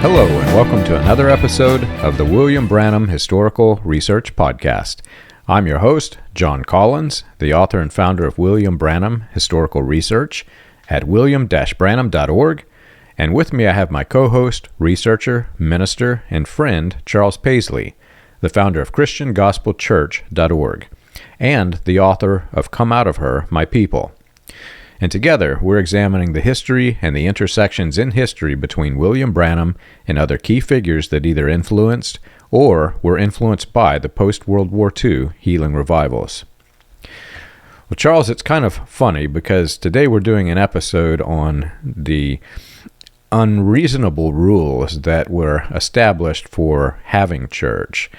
Hello, and welcome to another episode of the William Branham Historical Research Podcast. I'm your host, John Collins, the author and founder of William Branham Historical Research at william-branham.org, and with me I have my co-host, researcher, minister, and friend, Charles Paisley, the founder of ChristianGospelChurch.org, and the author of Come Out of Her, My People. And together, we're examining the history and the intersections in history between William Branham and other key figures that either influenced or were influenced by the post-World War II healing revivals. Well, Charles, it's kind of funny because today we're doing an episode on the unreasonable rules that were established for having church.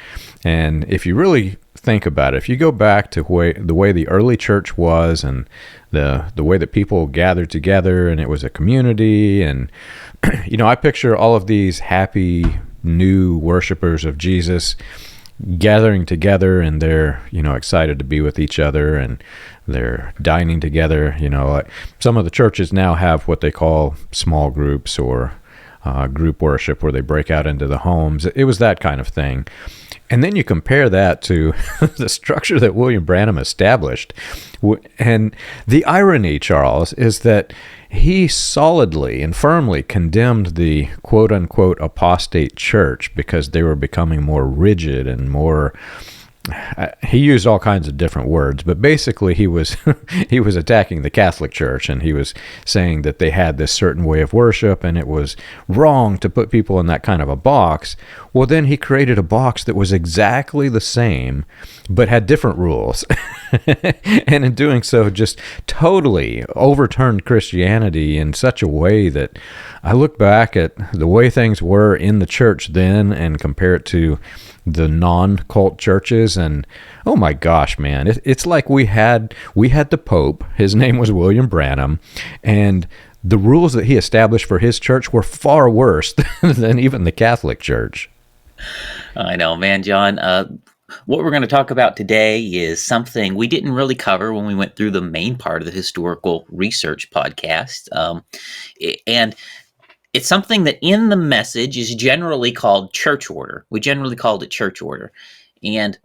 And if you really think about it, if you go back to the way the early church was and the way that people gathered together and it was a community, and I picture all of these happy new worshipers of Jesus gathering together, and they're excited to be with each other, and they're dining together. Like some of the churches now have what they call small groups or group worship, where they break out into the homes. It was that kind of thing. And then you compare that to the structure that William Branham established. And the irony, Charles, is that he solidly and firmly condemned the quote-unquote apostate church because they were becoming more rigid and more... he used all kinds of different words, but basically he was he was attacking the Catholic Church, and he was saying that they had this certain way of worship and it was wrong to put people in that kind of a box. Well, then he created a box that was exactly the same but had different rules. And in doing so, just totally overturned Christianity in such a way that I look back at the way things were in the church then and compare it to the non-cult churches, and oh my gosh, man, it's like we had the Pope. His name was William Branham, and the rules that he established for his church were far worse than even the Catholic Church. I know, man, John. What we're going to talk about today is something we didn't really cover when we went through the main part of the historical research podcast, and it's something that in the message is generally called church order. We generally called it church order. And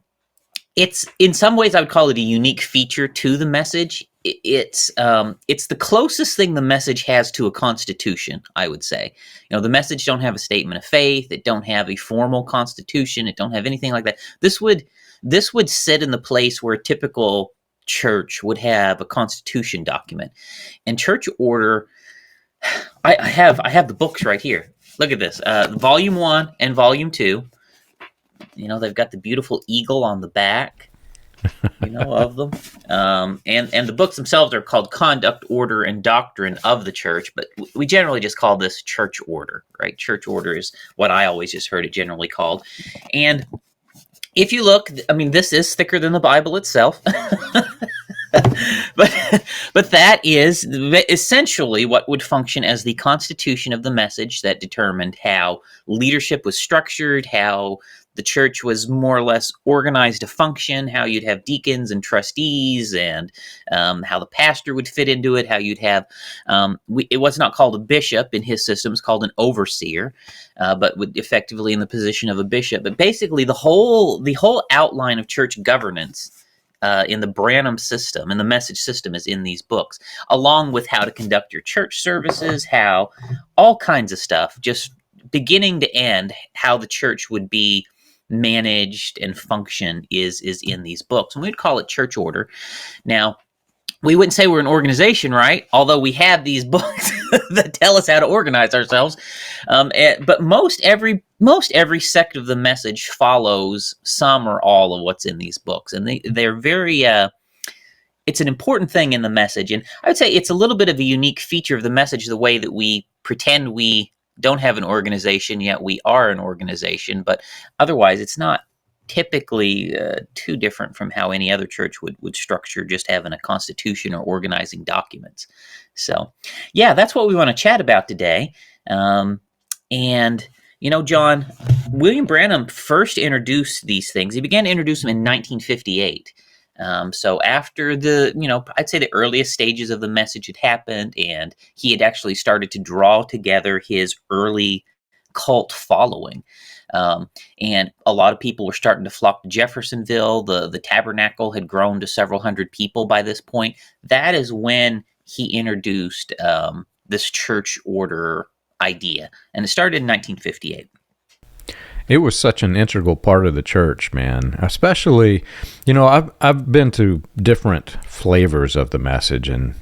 it's, in some ways, I would call it a unique feature to the message. It's the closest thing the message has to a constitution, I would say. The message don't have a statement of faith. It don't have a formal constitution. It don't have anything like that. This would sit in the place where a typical church would have a constitution document. And church order... I have the books right here. Look at this. Volume 1 and Volume 2. They've got the beautiful eagle on the back, of them. And the books themselves are called Conduct, Order, and Doctrine of the Church, but we generally just call this church order, right? Church order is what I always just heard it generally called. And if you look, this is thicker than the Bible itself. But that is essentially what would function as the constitution of the message that determined how leadership was structured, how the church was more or less organized to function, how you'd have deacons and trustees, and how the pastor would fit into it, how you'd have, it was not called a bishop in his system, it's called an overseer, but would effectively in the position of a bishop. But basically the whole outline of church governance in the Branham system and the message system is in these books, along with how to conduct your church services, how all kinds of stuff, just beginning to end, how the church would be managed and function is in these books. And we'd call it church order. Now, we wouldn't say we're an organization, right? Although we have these books that tell us how to organize ourselves. But most every sect of the message follows some or all of what's in these books. And they're very, it's an important thing in the message. And I would say it's a little bit of a unique feature of the message, the way that we pretend we don't have an organization, yet we are an organization. But otherwise, it's not typically too different from how any other church would structure just having a constitution or organizing documents. So, yeah, that's what we want to chat about today. And, John, William Branham first introduced these things. He began to introduce them in 1958. So after I'd say the earliest stages of the message had happened, and he had actually started to draw together his early cult following. And a lot of people were starting to flock to Jeffersonville. The tabernacle had grown to several hundred people by this point. That is when he introduced this church order idea, and it started in 1958. It was such an integral part of the church, man. Especially, I've been to different flavors of the message, and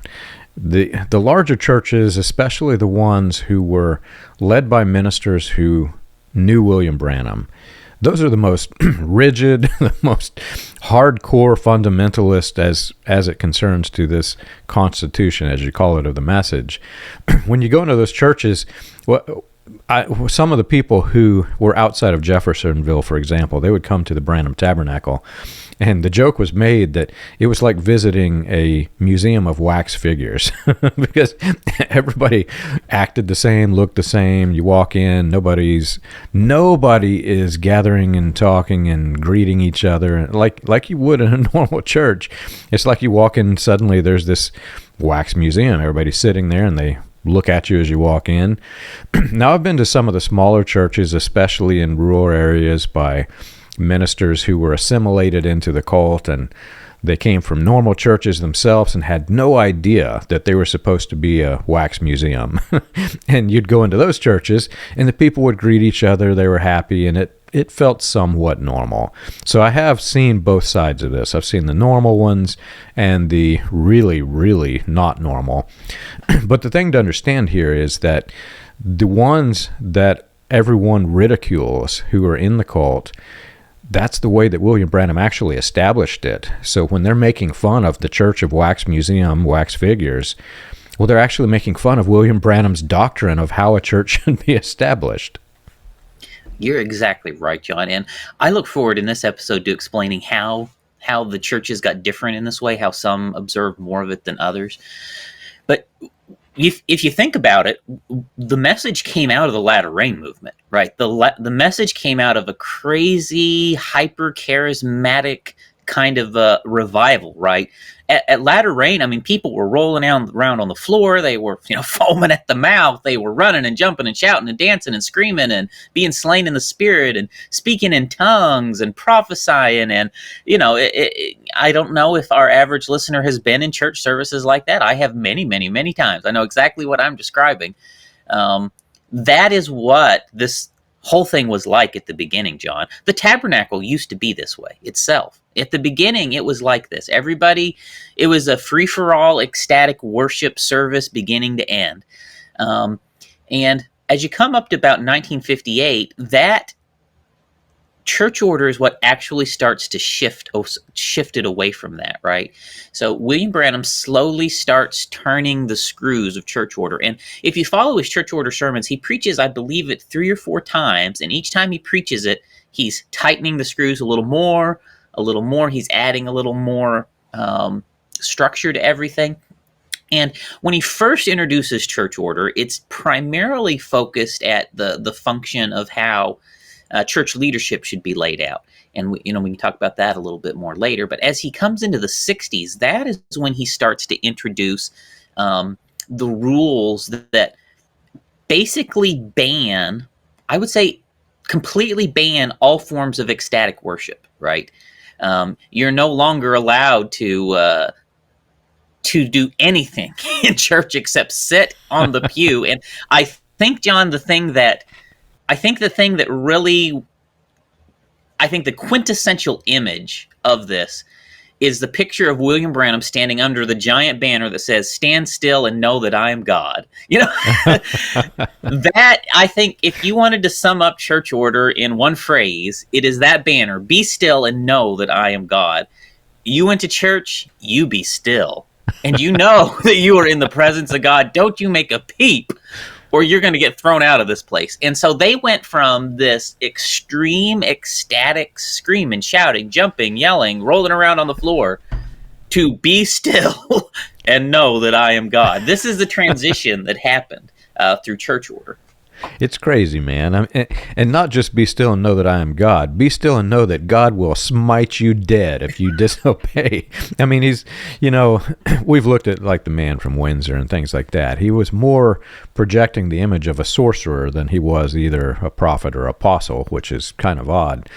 the larger churches, especially the ones who were led by ministers who knew William Branham, those are the most rigid, the most hardcore fundamentalist as it concerns to this constitution, as you call it, of the message. When you go into those churches, some of the people who were outside of Jeffersonville, for example, they would come to the Branham Tabernacle, and the joke was made that it was like visiting a museum of wax figures because everybody acted the same, looked the same. You walk in, nobody is gathering and talking and greeting each other like you would in a normal church. It's like you walk in, suddenly there's this wax museum. Everybody's sitting there and they look at you as you walk in. Now, I've been to some of the smaller churches, especially in rural areas, by ministers who were assimilated into the cult, and they came from normal churches themselves and had no idea that they were supposed to be a wax museum. And you'd go into those churches, and the people would greet each other. They were happy, and it felt somewhat normal. So I have seen both sides of this. I've seen the normal ones and the really, really not normal. But the thing to understand here is that the ones that everyone ridicules who are in the cult, that's the way that William Branham actually established it. So when they're making fun of the Church of Wax Museum, wax figures, well, they're actually making fun of William Branham's doctrine of how a church should be established. You're exactly right, John. And I look forward in this episode to explaining how the churches got different in this way, how some observed more of it than others. But if you think about it, the message came out of the Latter Rain movement, right? The message came out of a crazy, hyper-charismatic kind of revival, right? At Latter Rain, I mean, people were rolling around on the floor. They were, foaming at the mouth. They were running and jumping and shouting and dancing and screaming and being slain in the spirit and speaking in tongues and prophesying. And, I don't know if our average listener has been in church services like that. I have many, many, many times. I know exactly what I'm describing. That is what this whole thing was like at the beginning, John. The tabernacle used to be this way itself. At the beginning, it was like this. It was a free-for-all ecstatic worship service beginning to end. And as you come up to about 1958, that church order is what actually starts to shift it away from that, right? So William Branham slowly starts turning the screws of church order. And if you follow his church order sermons, he preaches, I believe, it 3 or 4 times. And each time he preaches it, he's tightening the screws a little more. He's adding a little more structure to everything. And when he first introduces church order, it's primarily focused at the function of how church leadership should be laid out. And we can talk about that a little bit more later. But as he comes into the 60s, that is when he starts to introduce the rules that basically ban, I would say completely ban all forms of ecstatic worship, right? You're no longer allowed to do anything in church except sit on the pew. And I think, John, the quintessential image of this is the picture of William Branham standing under the giant banner that says, "Stand still and know that I am God." That, I think, if you wanted to sum up church order in one phrase, it is that banner: be still and know that I am God. You went to church, you be still. And you know that you are in the presence of God. Don't you make a peep, or you're going to get thrown out of this place. And so they went from this extreme ecstatic screaming, shouting, jumping, yelling, rolling around on the floor to be still and know that I am God. This is the transition that happened through church order. It's crazy, man. And not just be still and know that I am God. Be still and know that God will smite you dead if you disobey. I mean, we've looked at like the man from Windsor and things like that. He was more projecting the image of a sorcerer than he was either a prophet or apostle, which is kind of odd.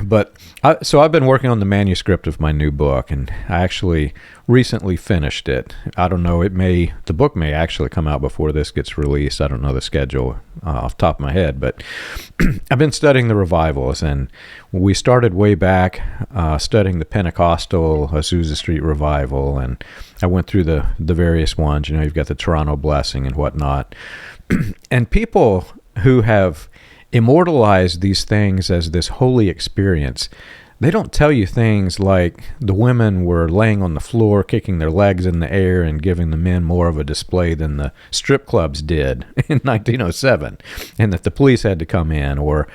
But so I've been working on the manuscript of my new book, and I actually recently finished it. I don't know, the book may actually come out before this gets released. I don't know the schedule off the top of my head, but I've been studying the revivals, and we started way back studying the Pentecostal Azusa Street revival, and I went through the various ones. You've got the Toronto Blessing and whatnot. And people who have immortalized these things as this holy experience, they don't tell you things like the women were laying on the floor, kicking their legs in the air and giving the men more of a display than the strip clubs did in 1907, and that the police had to come in, or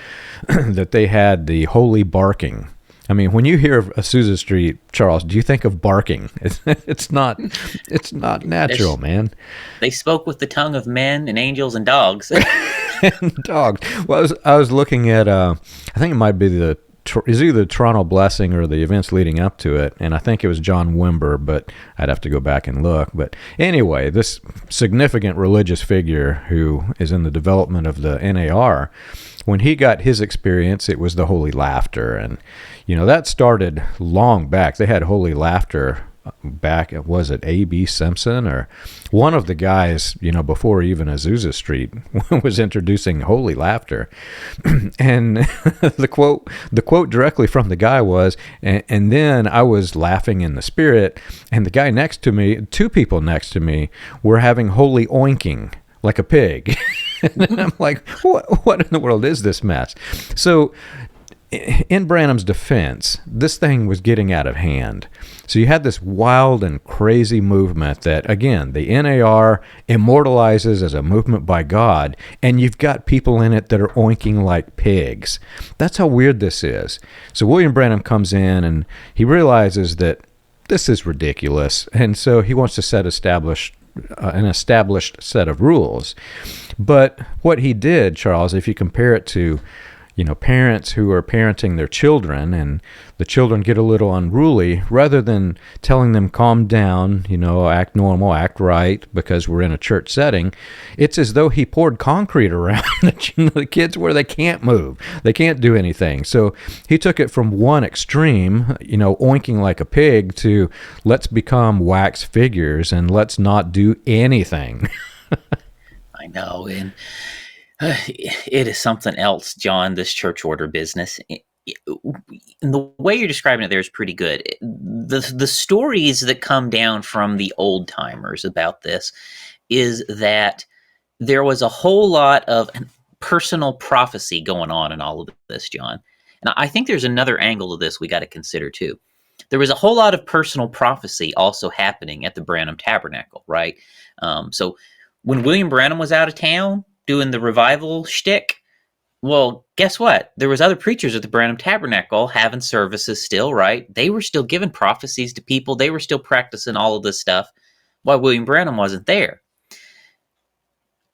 that they had the holy barking. I mean, when you hear of Azusa Street, Charles, do you think of barking? It's not natural, man. They spoke with the tongue of men and angels and dogs. And dogs. Well, I was looking at, I think it might be is either the Toronto Blessing or the events leading up to it, and I think it was John Wimber, but I'd have to go back and look. But anyway, this significant religious figure who is in the development of the NAR, when he got his experience, it was the holy laughter, and that started long back. They had holy laughter back, was it A.B. Simpson or one of the guys, before even Azusa Street was introducing holy laughter. And the quote directly from the guy was, and then I was laughing in the spirit, and the guy next to me, two people next to me, were having holy oinking like a pig. And I'm like, what in the world is this mess? So in Branham's defense, this thing was getting out of hand. So you had this wild and crazy movement that, again, the NAR immortalizes as a movement by God, and you've got people in it that are oinking like pigs. That's how weird this is. So William Branham comes in, and he realizes that this is ridiculous, and so he wants to an established set of rules. But what he did, Charles, if you compare it to parents who are parenting their children, and the children get a little unruly, rather than telling them, calm down, act normal, act right, because we're in a church setting, it's as though he poured concrete around the kids where they can't move. They can't do anything. So he took it from one extreme, oinking like a pig, to let's become wax figures and let's not do anything. I know, and it is something else, John, this church order business. And the way you're describing it there is pretty good. The stories that come down from the old timers about this is that there was a whole lot of personal prophecy going on in all of this, John. And I think there's another angle to this we got to consider too. There was a whole lot of personal prophecy also happening at the Branham Tabernacle, right? So when William Branham was out of town doing the revival shtick, well, guess what? There was other preachers at the Branham Tabernacle having services still, right? They were still giving prophecies to people. They were still practicing all of this stuff while William Branham wasn't there.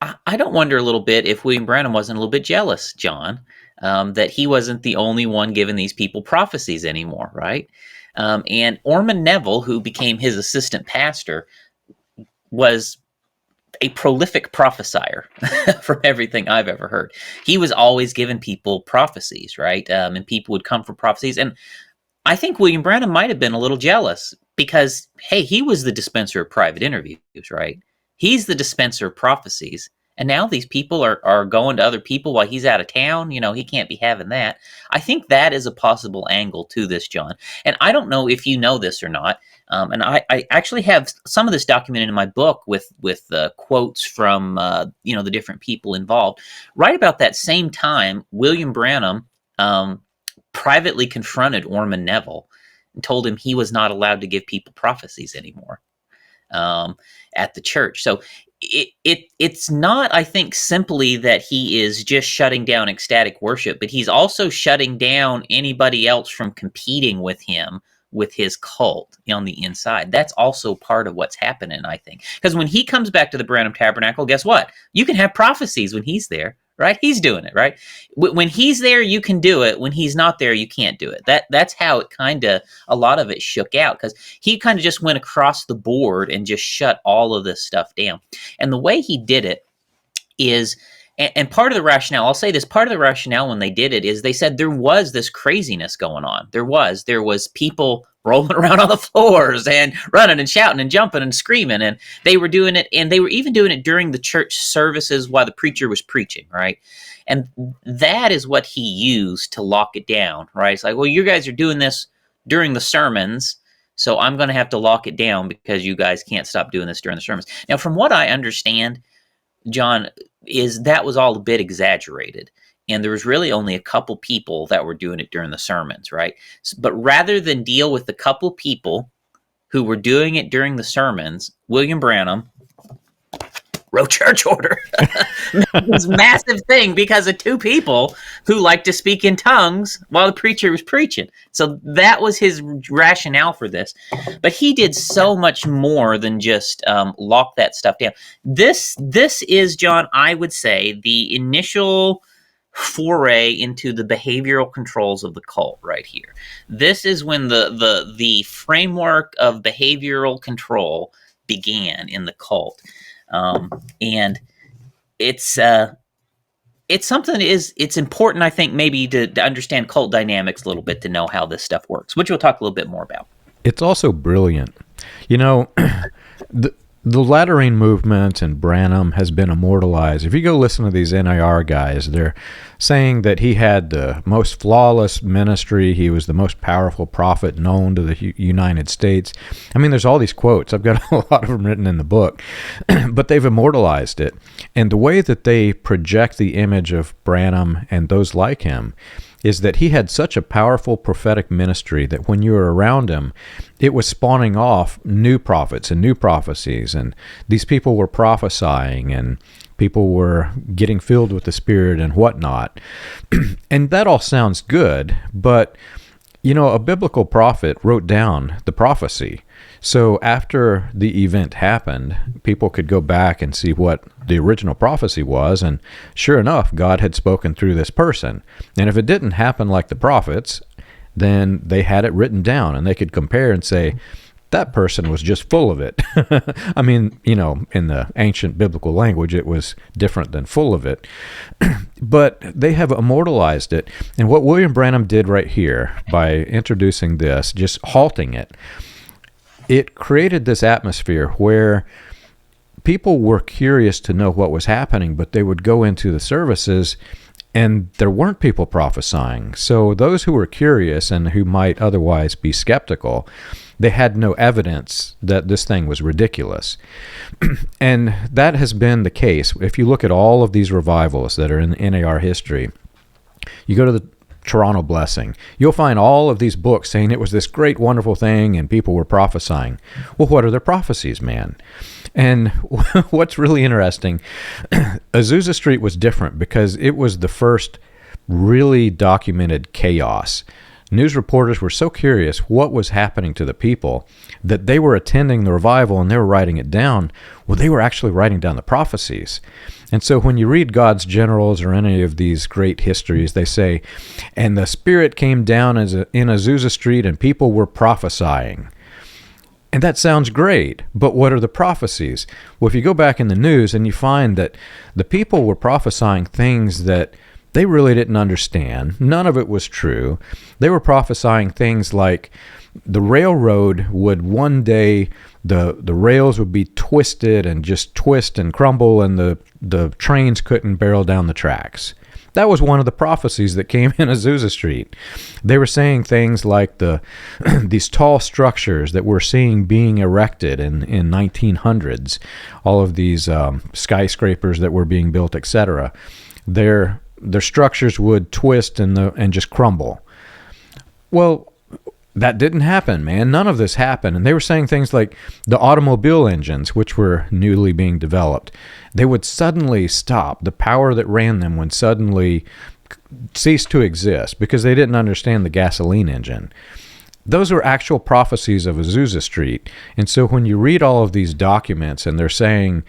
I don't wonder a little bit if William Branham wasn't a little bit jealous, John, that he wasn't the only one giving these people prophecies anymore, right? And Orman Neville, who became his assistant pastor, was a prolific prophesier from everything I've ever heard. He was always giving people prophecies, right? And people would come for prophecies. And I think William Branham might have been a little jealous because, hey, he was the dispenser of private interviews, right? He's the dispenser of prophecies. And now these people are going to other people while he's out of town. He can't be having that. I think that is a possible angle to this, John. And I don't know if you know this or not. And I actually have some of this documented in my book with quotes from the different people involved. Right about that same time, William Branham privately confronted Orman Neville and told him he was not allowed to give people prophecies anymore at the church. So it's not, I think, simply that he is just shutting down ecstatic worship, but he's also shutting down anybody else from competing with him with his cult on the inside. That's also part of what's happening, I think. Because when he comes back to the Branham Tabernacle, guess what? You can have prophecies when he's there, right? He's doing it, right? When he's there, you can do it. When he's not there, you can't do it. That's how it kind of, a lot of it shook out, because he kind of just went across the board and just shut all of this stuff down. And the way he did it is, and part of the rationale, I'll say this, part of the rationale when they did it is they said there was this craziness going on. There was people rolling around on the floors and running and shouting and jumping and screaming, and they were doing it, and they were even doing it during the church services while the preacher was preaching, right? And that is what he used to lock it down, right? It's like, well, you guys are doing this during the sermons, so I'm going to have to lock it down because you guys can't stop doing this during the sermons. Now, from what I understand, John, is that was all a bit exaggerated. And there was really only a couple people that were doing it during the sermons, right? But rather than deal with the couple people who were doing it during the sermons, William Branham wrote church order. This massive thing because of two people who like to speak in tongues while the preacher was preaching. So that was his rationale for this. But he did so much more than just lock that stuff down. This is, John, I would say, the initial foray into the behavioral controls of the cult right here. This is when the framework of behavioral control began in the cult. And it's something that it's important, I think, maybe to understand cult dynamics a little bit, to know how this stuff works, which we'll talk a little bit more about. It's also brilliant. You know, the latter rain movement and Branham has been immortalized. If you go listen to these NAR guys, they're saying that he had the most flawless ministry. He was the most powerful prophet known to the United States. I mean, there's all these quotes. I've got a lot of them written in the book, but they've immortalized it. And the way that they project the image of Branham and those like him is that he had such a powerful prophetic ministry that when you were around him, it was spawning off new prophets and new prophecies, and these people were prophesying, and people were getting filled with the Spirit and whatnot. And that all sounds good, but, you know, a biblical prophet wrote down the prophecy. So after the event happened, people could go back and see what the original prophecy was, and sure enough, God had spoken through this person. And if it didn't happen like the prophets, then they had it written down, and they could compare and say, that person was just full of it. I mean, you know, in the ancient biblical language, it was different than full of it. But they have immortalized it. And what William Branham did right here by introducing this, just halting it, it created this atmosphere where people were curious to know what was happening, but they would go into the services and there weren't people prophesying. So those who were curious and who might otherwise be skeptical, they had no evidence that this thing was ridiculous. And that has been the case. If you look at all of these revivals that are in NAR history, you go to the Toronto Blessing, you'll find all of these books saying it was this great, wonderful thing and people were prophesying. Well, what are their prophecies, man? And what's really interesting, Azusa Street was different because it was the first really documented chaos. News reporters were so curious what was happening to the people that they were attending the revival and they were writing it down. Well, they were actually writing down the prophecies. And so when you read God's Generals or any of these great histories, they say, and the Spirit came down in Azusa Street and people were prophesying. And that sounds great, but what are the prophecies? Well, if you go back in the news and you find that the people were prophesying things that they really didn't understand. None of it was true. They were prophesying things like the railroad would one day, the rails would be twisted and just twist and crumble, and the trains couldn't barrel down the tracks. That was one of the prophecies that came in Azusa Street. They were saying things like these tall structures that we're seeing being erected in 1900s, all of these skyscrapers that were being built, etc. Their structures would twist and just crumble. Well, that didn't happen, man. None of this happened. And they were saying things like the automobile engines, which were newly being developed, they would suddenly stop. The power that ran them would suddenly cease to exist because they didn't understand the gasoline engine. Those were actual prophecies of Azusa Street. And so when you read all of these documents and they're saying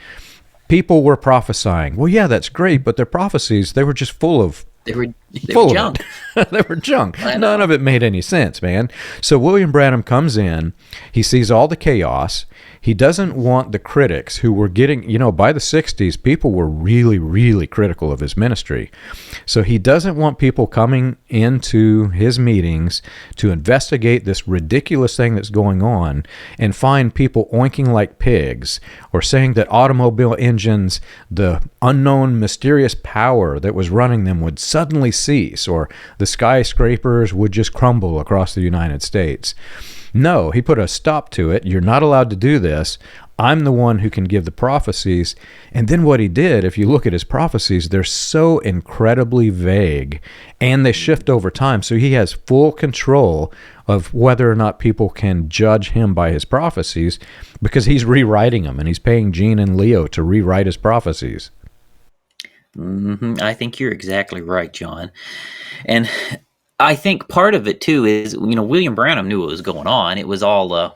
People were prophesying. Well, yeah, that's great, but their prophecies, they were just full of They were junk. They were junk. I know. None of it made any sense, man. So William Branham comes in. He sees all the chaos. He doesn't want the critics who were getting, by the 60s, people were really, really critical of his ministry. So he doesn't want people coming into his meetings to investigate this ridiculous thing that's going on and find people oinking like pigs or saying that automobile engines, the unknown mysterious power that was running them, would suddenly cease, or the skyscrapers would just crumble across the United States. No, he put a stop to it. You're not allowed to do this. I'm the one who can give the prophecies. And then what he did, if you look at his prophecies, they're so incredibly vague, and they shift over time. So he has full control of whether or not people can judge him by his prophecies, because he's rewriting them, and he's paying Gene and Leo to rewrite his prophecies. I think you're exactly right, John. And I think part of it, too, is, William Branham knew what was going on. It was all a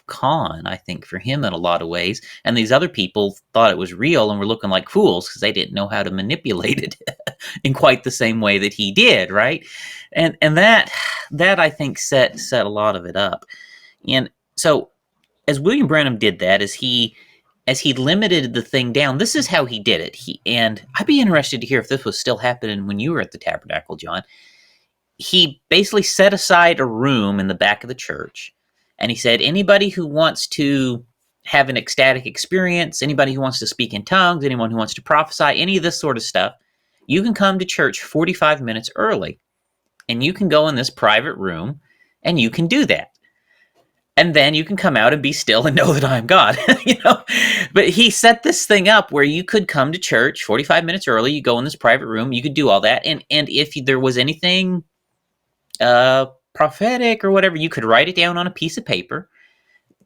con, I think, for him in a lot of ways. And these other people thought it was real and were looking like fools because they didn't know how to manipulate it in quite the same way that he did, right? And that I think set a lot of it up. And so as William Branham did that, as he limited the thing down, this is how he did it. And I'd be interested to hear if this was still happening when you were at the Tabernacle, John. He basically set aside a room in the back of the church, and he said, anybody who wants to have an ecstatic experience, anybody who wants to speak in tongues, anyone who wants to prophesy, any of this sort of stuff, you can come to church 45 minutes early, and you can go in this private room, and you can do that. And then you can come out and be still and know that I'm God, But he set this thing up where you could come to church 45 minutes early, you go in this private room, you could do all that, and if there was anything prophetic or whatever, you could write it down on a piece of paper,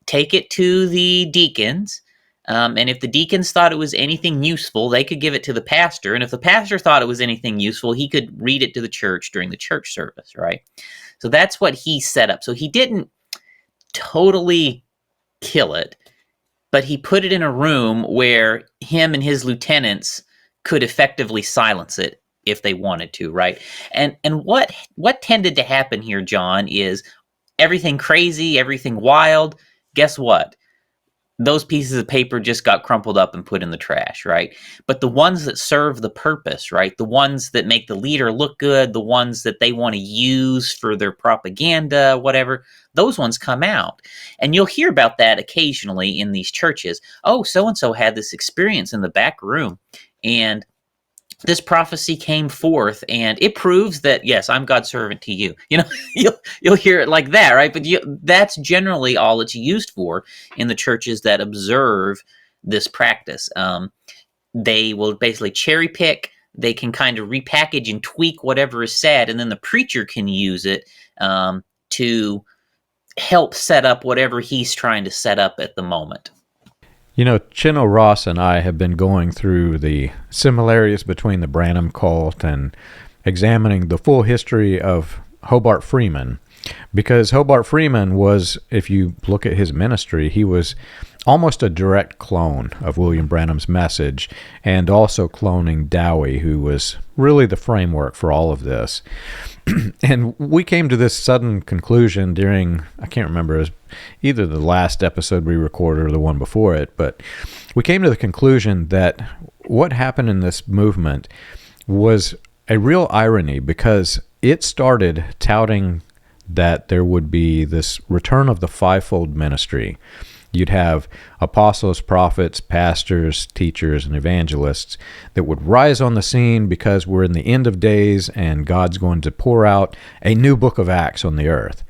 take it to the deacons, and if the deacons thought it was anything useful, they could give it to the pastor, and if the pastor thought it was anything useful, he could read it to the church during the church service, right? So that's what he set up. So he didn't totally kill it, but he put it in a room where him and his lieutenants could effectively silence it if they wanted to, right? And what tended to happen here, John, is everything crazy, everything wild. Guess what? Those pieces of paper just got crumpled up and put in the trash, right? But the ones that serve the purpose, right? The ones that make the leader look good, the ones that they want to use for their propaganda, whatever, those ones come out. And you'll hear about that occasionally in these churches. Oh, so-and-so had this experience in the back room, and this prophecy came forth, and it proves that, yes, I'm God's servant to you. You'll hear it like that, right? But that's generally all it's used for in the churches that observe this practice. They will basically cherry pick. They can kind of repackage and tweak whatever is said, and then the preacher can use it to help set up whatever he's trying to set up at the moment. Chino Ross and I have been going through the similarities between the Branham cult and examining the full history of Hobart Freeman, because Hobart Freeman was, if you look at his ministry, he was almost a direct clone of William Branham's message, and also cloning Dowie, who was really the framework for all of this. And we came to this sudden conclusion during, I can't remember, it was either the last episode we recorded or the one before it, but we came to the conclusion that what happened in this movement was a real irony, because it started touting that there would be this return of the fivefold ministry. You'd have apostles, prophets, pastors, teachers, and evangelists that would rise on the scene because we're in the end of days and God's going to pour out a new book of Acts on the earth.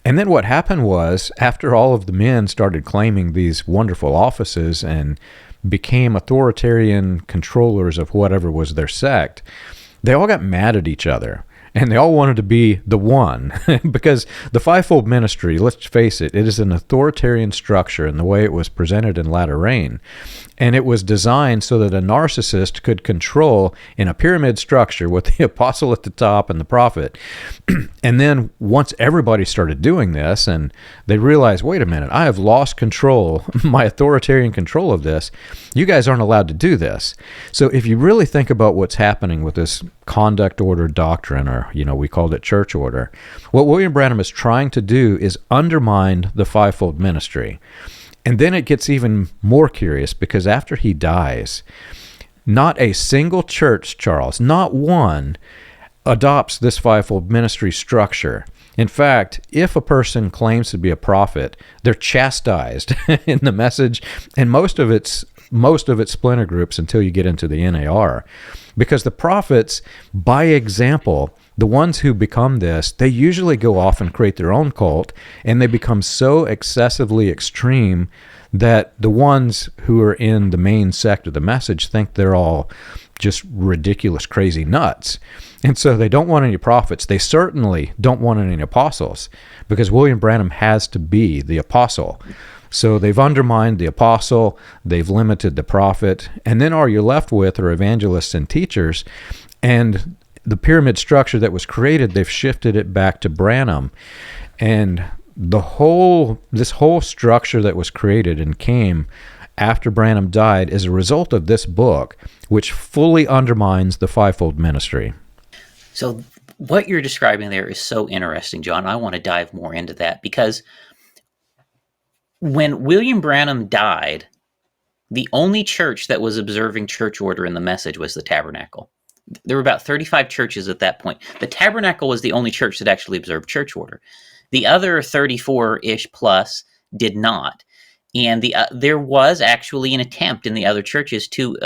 And then what happened was, after all of the men started claiming these wonderful offices and became authoritarian controllers of whatever was their sect, they all got mad at each other. And they all wanted to be the one because the fivefold ministry, let's face it, it is an authoritarian structure in the way it was presented in latter rain. And it was designed so that a narcissist could control in a pyramid structure with the apostle at the top and the prophet. And then once everybody started doing this and they realized, wait a minute, I have lost control, my authoritarian control of this. You guys aren't allowed to do this. So if you really think about what's happening with this conduct order doctrine, or, we called it church order, what William Branham is trying to do is undermine the fivefold ministry. And then it gets even more curious because after he dies, not a single church, Charles, not one, adopts this fivefold ministry structure. In fact, if a person claims to be a prophet, they're chastised in the message and most of its splinter groups until you get into the NAR. Because the prophets, by example, the ones who become this, they usually go off and create their own cult, and they become so excessively extreme that the ones who are in the main sect of the message think they're all just ridiculous, crazy nuts. And so they don't want any prophets. They certainly don't want any apostles, because William Branham has to be the apostle. So they've undermined the apostle, they've limited the prophet, and then all you're left with are evangelists and teachers. And the pyramid structure that was created, they've shifted it back to Branham. And this whole structure that was created and came after Branham died is a result of this book, which fully undermines the fivefold ministry. So what you're describing there is so interesting, John. I want to dive more into that, because when William Branham died, the only church that was observing church order in the message was the Tabernacle. There were about 35 churches at that point. The Tabernacle was the only church that actually observed church order. The other 34-ish plus did not. And there was actually an attempt in the other churches to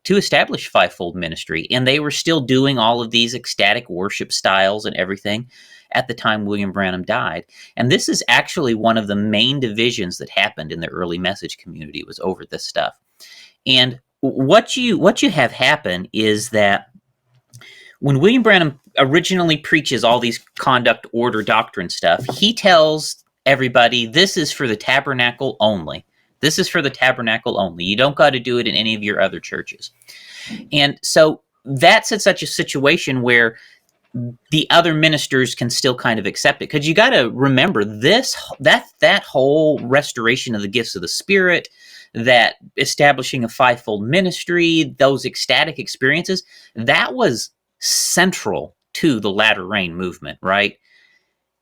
establish fivefold ministry, and they were still doing all of these ecstatic worship styles and everything at the time William Branham died. And this is actually one of the main divisions that happened in the early message community, was over this stuff. And what you have happen is that when William Branham originally preaches all these conduct order doctrine stuff, he tells everybody, this is for the tabernacle only. This is for the tabernacle only. You don't got to do it in any of your other churches. And so that's such a situation where the other ministers can still kind of accept it, because you got to remember that whole restoration of the gifts of the Spirit, that establishing a fivefold ministry, those ecstatic experiences, that was central to the latter rain movement, right?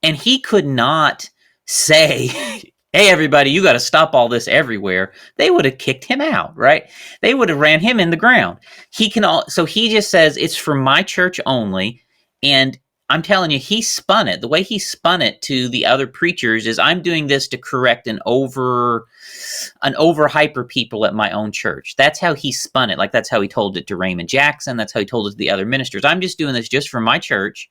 And he could not say, hey, everybody, you got to stop all this everywhere. They would have kicked him out, right? They would have ran him in the ground. So he just says, it's for my church only. And I'm telling you, he spun it. The way he spun it to the other preachers is, I'm doing this to correct an over hyper people at my own church. That's how he spun it. Like, that's how he told it to Raymond Jackson. That's how he told it to the other ministers. I'm just doing this just for my church.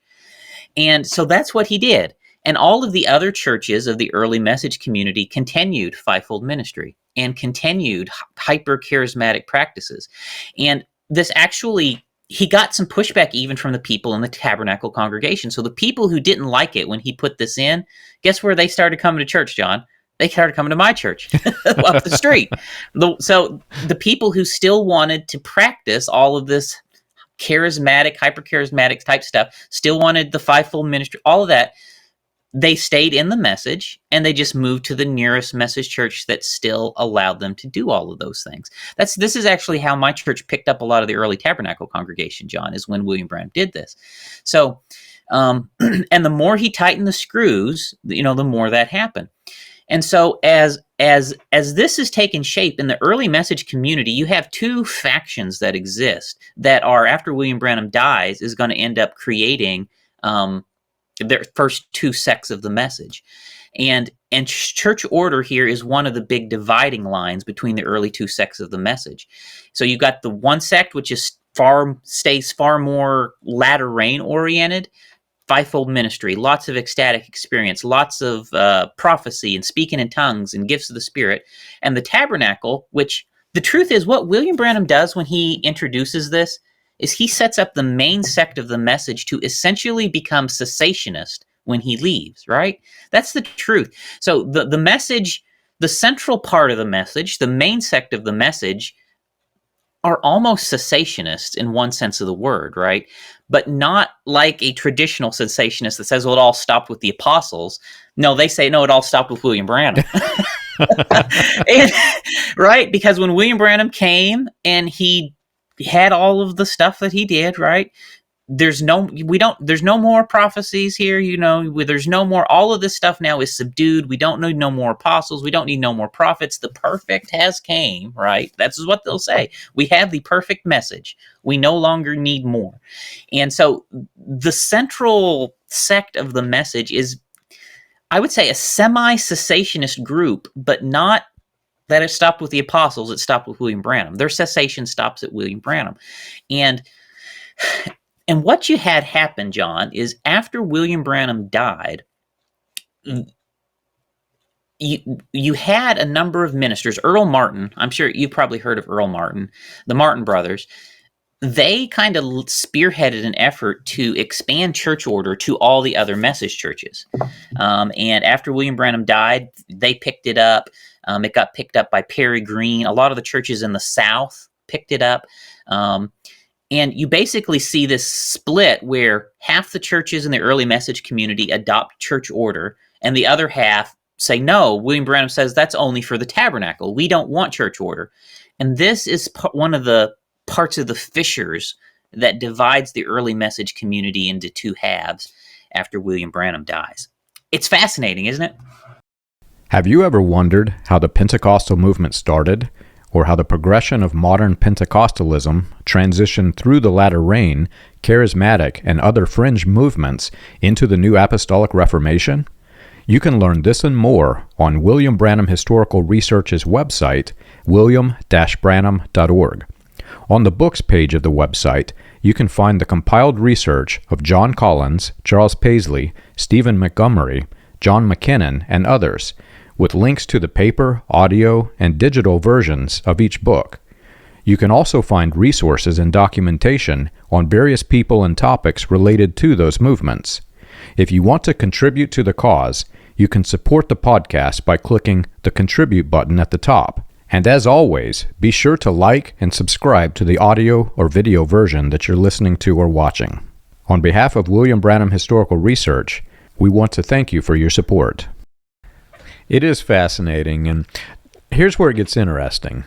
And so that's what he did. And all of the other churches of the early message community continued fivefold ministry and continued hyper charismatic practices. And this actually, he got some pushback even from the people in the Tabernacle congregation. So the people who didn't like it when he put this in, guess where they started coming to church, John? They started coming to my church up the street. So the people who still wanted to practice all of this charismatic, hyper charismatic type stuff, still wanted the fivefold ministry, all of that, they stayed in the message, and they just moved to the nearest message church that still allowed them to do all of those things. This is actually how my church picked up a lot of the early Tabernacle congregation, John, is when William Branham did this. So, and the more he tightened the screws, the more that happened. And so as this is taking shape in the early message community, you have two factions that exist that are, after William Branham dies, is going to end up creating their first two sects of the message. And church order here is one of the big dividing lines between the early two sects of the message. So you've got the one sect, which stays far more latter rain oriented, fivefold ministry, lots of ecstatic experience, lots of prophecy and speaking in tongues and gifts of the Spirit. And the Tabernacle, which the truth is, what William Branham does when he introduces this is he sets up the main sect of the message to essentially become cessationist when he leaves, right? That's the truth. So the message, the central part of the message, the main sect of the message, are almost cessationists in one sense of the word, right? But not like a traditional cessationist that says, well, it all stopped with the apostles. No, they say, no, it all stopped with William Branham. And, right? Because when William Branham came and he had all of the stuff that he did, right? There's no more prophecies here, there's no more, all of this stuff now is subdued. We don't need no more apostles. We don't need no more prophets. The perfect has came, right? That's what they'll say. We have the perfect message. We no longer need more. And so the central sect of the message is, I would say, a semi-cessationist group, but not that it stopped with the apostles. It stopped with William Branham. Their cessation stops at William Branham. And what you had happen, John, is after William Branham died, you had a number of ministers. Earl Martin, I'm sure you've probably heard of Earl Martin, the Martin brothers. They kind of spearheaded an effort to expand church order to all the other message churches. And after William Branham died, they picked it up. It got picked up by Perry Green. A lot of the churches in the South picked it up. And you basically see this split where half the churches in the early message community adopt church order, and the other half say, no, William Branham says that's only for the tabernacle. We don't want church order. And this is one of the parts of the fissures that divides the early message community into two halves after William Branham dies. It's fascinating, isn't it? Have you ever wondered how the Pentecostal movement started, or how the progression of modern Pentecostalism transitioned through the latter rain, charismatic, and other fringe movements into the new Apostolic Reformation? You can learn this and more on William Branham Historical Research's website, william-branham.org. On the books page of the website, you can find the compiled research of John Collins, Charles Paisley, Stephen Montgomery, John McKinnon, and others, with links to the paper, audio, and digital versions of each book. You can also find resources and documentation on various people and topics related to those movements. If you want to contribute to the cause, you can support the podcast by clicking the Contribute button at the top. And as always, be sure to like and subscribe to the audio or video version that you're listening to or watching. On behalf of William Branham Historical Research, we want to thank you for your support. It is fascinating, and here's where it gets interesting.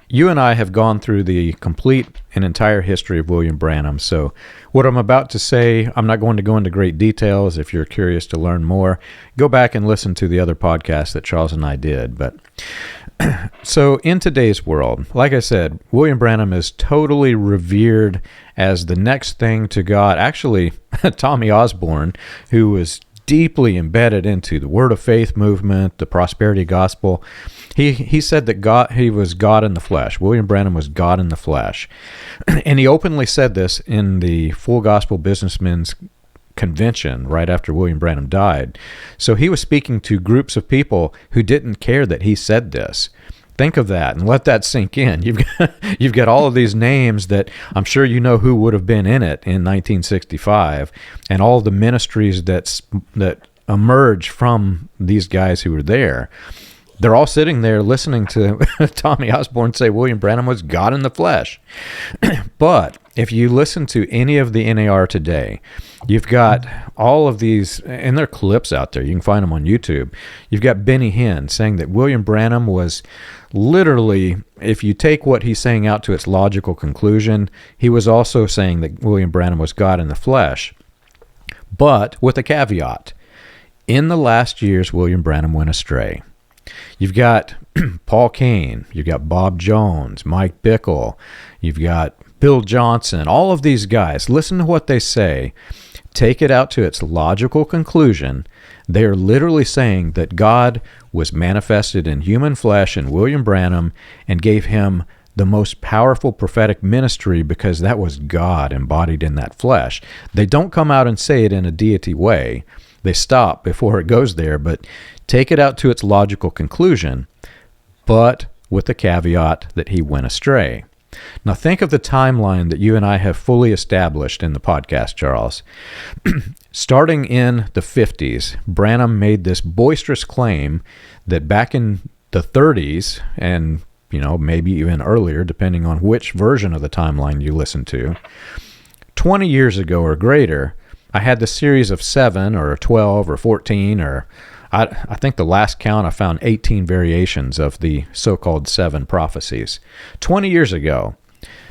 You and I have gone through the complete and entire history of William Branham, so what I'm about to say, I'm not going to go into great details. If you're curious to learn more, go back and listen to the other podcasts that Charles and I did. But so in today's world, like I said, William Branham is totally revered as the next thing to God. Actually, Tommy Osborne, who was deeply embedded into the Word of Faith movement, the prosperity gospel, he said that he was God in the flesh. William Branham was God in the flesh. And he openly said this in the Full Gospel Businessmen's Convention right after William Branham died. So he was speaking to groups of people who didn't care that he said this. Think of that and let that sink in. You've got all of these names that I'm sure you know who would have been in it in 1965, and all the ministries that emerge from these guys who were there. They're all sitting there listening to Tommy Osborne say William Branham was God in the flesh. But if you listen to any of the NAR today, you've got all of these, and there are clips out there. You can find them on YouTube. You've got Benny Hinn saying that William Branham was literally, if you take what he's saying out to its logical conclusion, he was also saying that William Branham was God in the flesh. But with a caveat. In the last years, William Branham went astray. You've got Paul Cain, you've got Bob Jones, Mike Bickle, you've got Bill Johnson, all of these guys. Listen to what they say. Take it out to its logical conclusion. They are literally saying that God was manifested in human flesh in William Branham and gave him the most powerful prophetic ministry because that was God embodied in that flesh. They don't come out and say it in a deity way. They stop before it goes there, but take it out to its logical conclusion, but with the caveat that he went astray. Now think of the timeline that you and I have fully established in the podcast, Charles. Starting in the 50s, Branham made this boisterous claim that back in the 30s, and maybe even earlier, depending on which version of the timeline you listen to, 20 years ago or greater, I had the series of 7 or 12 or 14 or I think the last count I found 18 variations of the so-called 7 prophecies. 20 years ago,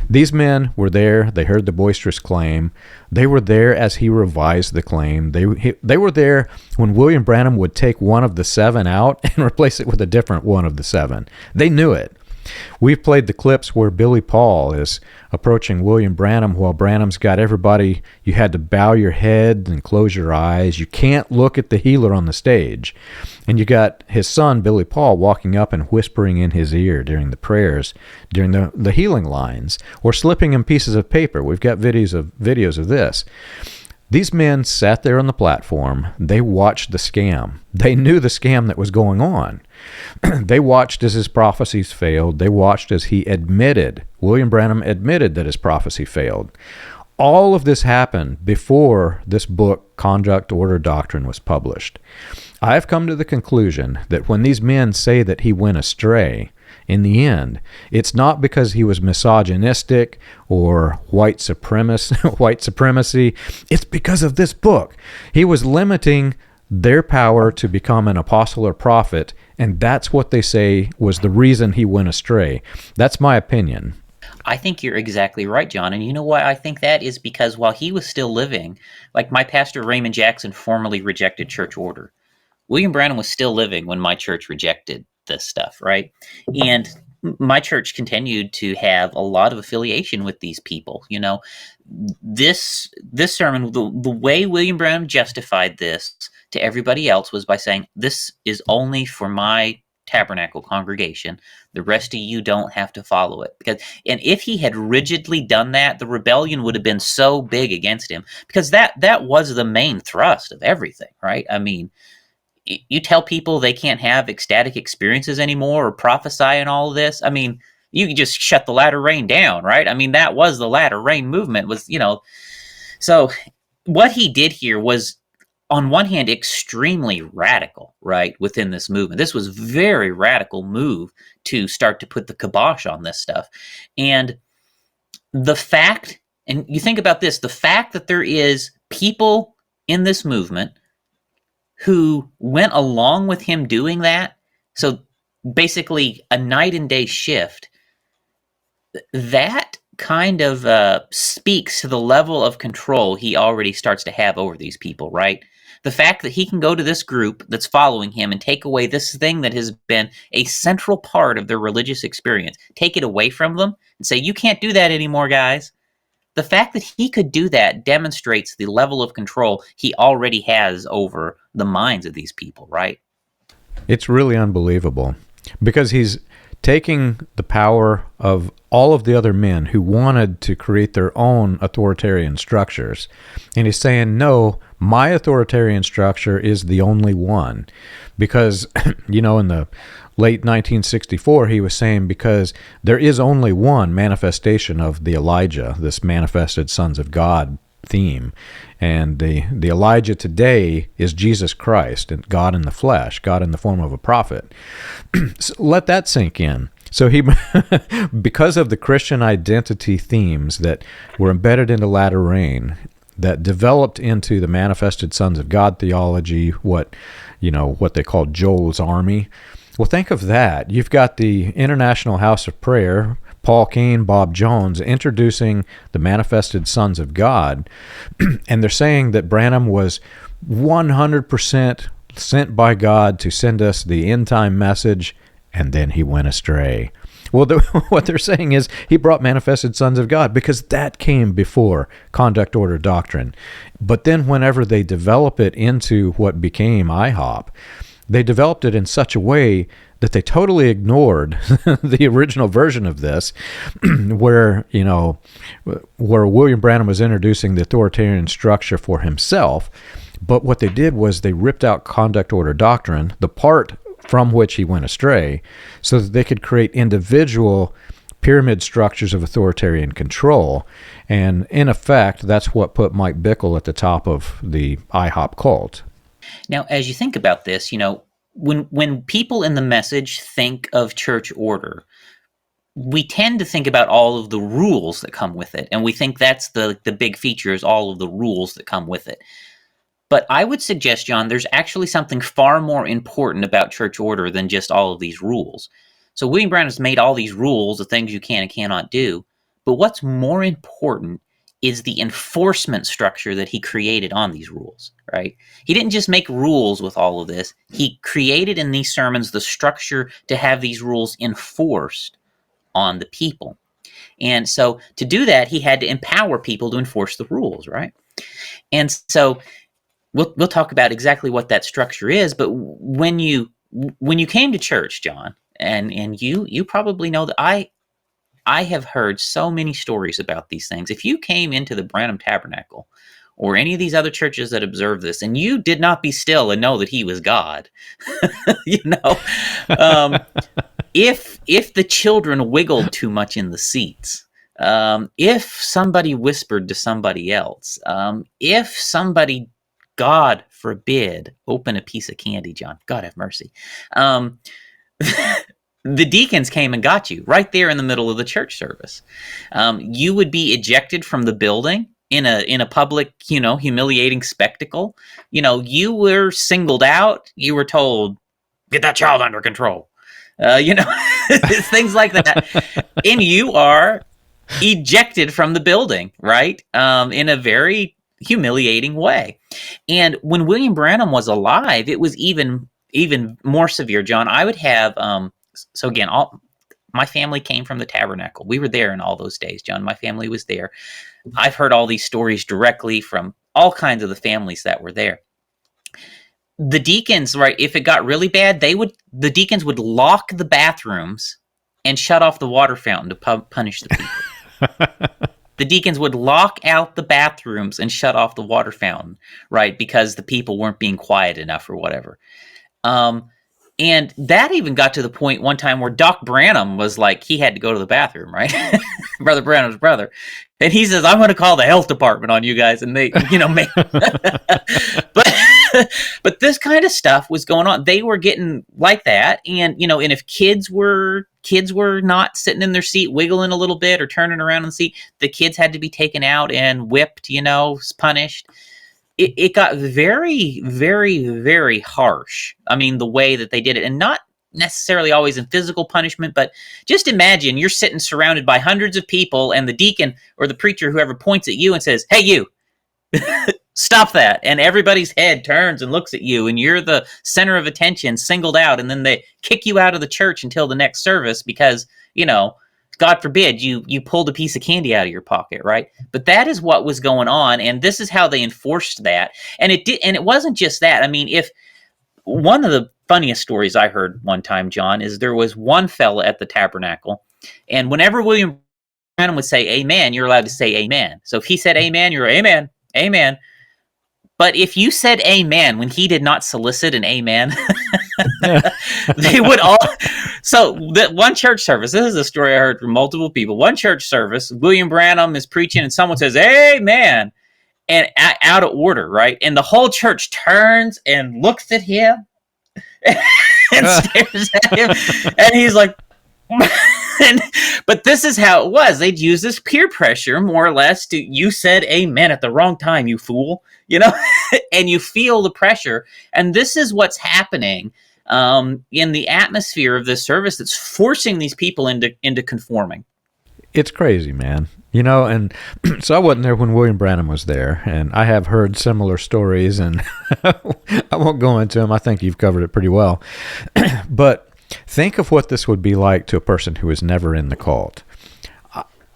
these men were there. They heard the boisterous claim. They were there as he revised the claim. They were there when William Branham would take one of the 7 out and replace it with a different one of the 7. They knew it. We've played the clips where Billy Paul is approaching William Branham while Branham's got everybody, you had to bow your head and close your eyes. You can't look at the healer on the stage. And you got his son, Billy Paul, walking up and whispering in his ear during the prayers, during the healing lines, or slipping him pieces of paper. We've got videos of this. These men sat there on the platform. They watched the scam. They knew the scam that was going on. They watched as his prophecies failed. They watched as William Branham admitted that his prophecy failed. All of this happened before this book, Conduct, Order, Doctrine, was published. I have come to the conclusion that when these men say that he went astray, in the end, it's not because he was misogynistic or white supremacy. It's because of this book. He was limiting their power to become an apostle or prophet, and that's what they say was the reason he went astray. That's my opinion. I think you're exactly right, John. And you know why I think that is? Because while he was still living, like my pastor Raymond Jackson formally rejected church order. William Branham was still living when my church rejected this stuff, right? And my church continued to have a lot of affiliation with these people. This sermon, the way William Branham justified this to everybody else was by saying, this is only for my tabernacle congregation. The rest of you don't have to follow it. And if he had rigidly done that, the rebellion would have been so big against him, because that was the main thrust of everything, right? I mean, you tell people they can't have ecstatic experiences anymore or prophesy and all of this. I mean, you can just shut the latter rain down, right? I mean, that was the latter rain movement was, So what he did here was, on one hand, extremely radical, right, within this movement. This was a very radical move to start to put the kibosh on this stuff. And the fact, and you think about this, the fact that there is people in this movement who went along with him doing that, so basically a night and day shift, that kind of speaks to the level of control he already starts to have over these people, right? The fact that he can go to this group that's following him and take away this thing that has been a central part of their religious experience, take it away from them and say, you can't do that anymore, guys. The fact that he could do that demonstrates the level of control he already has over the minds of these people, right? It's really unbelievable, because he's taking the power of all of the other men who wanted to create their own authoritarian structures, and he's saying, no, my authoritarian structure is the only one. Because, in the late 1964, he was saying, because there is only one manifestation of the Elijah, this manifested sons of God theme. And the Elijah today is Jesus Christ, and God in the flesh, God in the form of a prophet. So let that sink in. So he, because of the Christian identity themes that were embedded into latter rain, that developed into the manifested sons of God theology, what they called Joel's army. Well, think of that. You've got the International House of Prayer, Paul Cain, Bob Jones, introducing the manifested sons of God, and they're saying that Branham was 100% sent by God to send us the end-time message, and then he went astray. Well, what they're saying is he brought manifested sons of God, because that came before Conduct, Order, Doctrine. But then whenever they develop it into what became IHOP, they developed it in such a way that they totally ignored the original version of this, where William Branham was introducing the authoritarian structure for himself. But what they did was they ripped out Conduct, Order, Doctrine, the part from which he went astray, so that they could create individual pyramid structures of authoritarian control. And in effect, that's what put Mike Bickle at the top of the IHOP cult. Now, as you think about this, when people in the message think of church order, we tend to think about all of the rules that come with it. And we think that's the big feature, is all of the rules that come with it. But I would suggest, John, there's actually something far more important about church order than just all of these rules. So William Branham has made all these rules, the things you can and cannot do. But what's more important is the enforcement structure that he created on these rules, right? He didn't just make rules with all of this. He created in these sermons the structure to have these rules enforced on the people. And so to do that, he had to empower people to enforce the rules, right? And so we'll talk about exactly what that structure is. But when you came to church, John, and you probably know that I have heard so many stories about these things. If you came into the Branham Tabernacle or any of these other churches that observe this, and you did not be still and know that he was God, if the children wiggled too much in the seats, if somebody whispered to somebody else, if somebody, God forbid, open a piece of candy, John, God have mercy, the deacons came and got you right there in the middle of the church service. You would be ejected from the building in a public, humiliating spectacle. You were singled out. You were told, get that child under control. Things like that. And you are ejected from the building, right? In a very humiliating way. And when William Branham was alive, it was even more severe, John. I would have, so again, my family came from the tabernacle. We were there in all those days, John. My family was there. I've heard all these stories directly from all kinds of the families that were there. The deacons, right, if it got really bad, the deacons would lock the bathrooms and shut off the water fountain to punish the people. The deacons would lock out the bathrooms and shut off the water fountain, right, because the people weren't being quiet enough or whatever. And that even got to the point one time where Doc Branham was like, he had to go to the bathroom, right? Brother Branham's brother. And he says, I'm going to call the health department on you guys. And they, but this kind of stuff was going on. They were getting like that. And, and if kids were not sitting in their seat, wiggling a little bit or turning around in the seat, the kids had to be taken out and whipped, punished. It got very, very, very harsh. I mean, the way that they did it, and not necessarily always in physical punishment, but just imagine you're sitting surrounded by hundreds of people, and the deacon or the preacher, whoever, points at you and says, hey, you, stop that. And everybody's head turns and looks at you, and you're the center of attention, singled out, and then they kick you out of the church until the next service because, God forbid you pulled a piece of candy out of your pocket, right? But that is what was going on, and this is how they enforced that. And it wasn't just that. I mean, if one of the funniest stories I heard one time, John, is there was one fella at the tabernacle, and whenever William Branham would say amen, you're allowed to say amen. So if he said amen, you're amen, amen. But if you said amen when he did not solicit an amen, they would all. So that one church service, this is a story I heard from multiple people. One church service, William Branham is preaching and someone says, amen, and out of order, right? And the whole church turns and looks at him and stares at him. And he's like, but this is how it was. They'd use this peer pressure, more or less, to, you said amen at the wrong time, you fool, and you feel the pressure. And this is what's happening in the atmosphere of this service that's forcing these people into conforming. It's crazy, man. And so I wasn't there when William Branham was there, and I have heard similar stories, and I won't go into them. I think you've covered it pretty well. But think of what this would be like to a person who was never in the cult.